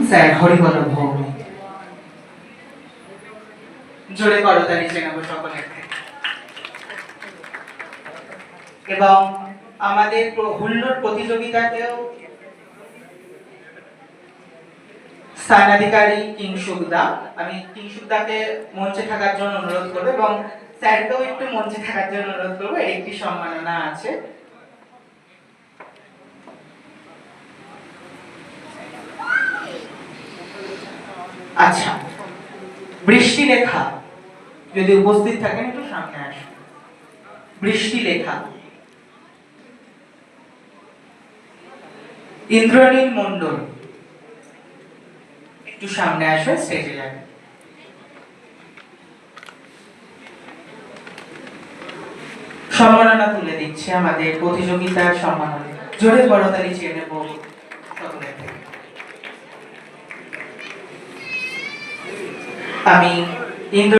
Sir Hariballabh Bhowmik. জোরে করতালি জানাবো সকলের থেকে। এবং আমাদের হুল্লোড় প্রতিযোগিতাতেও স্থানাধিকারী কিংসুকদা, আমি কিংসুকদাকে মঞ্চে থাকার জন্য অনুরোধ করবো এবং স্যারকেও একটু মঞ্চে থাকার জন্য অনুরোধ করবো। এর একটি সম্মাননা আছে। আচ্ছা, বৃষ্টিলেখা যদি উপস্থিত থাকেন একটু সামনে আসুন। বৃষ্টিলেখা, ইন্দ্রনীল মণ্ডল একটু সামনে আসবে, স্টেজে যাবে। সম্মাননা তুলে দিচ্ছে আমাদের প্রতিযোগিতার সম্মাননা। জোরে করতালি চেয়ে নেব সকলের থেকে। আমি ইন্দ্র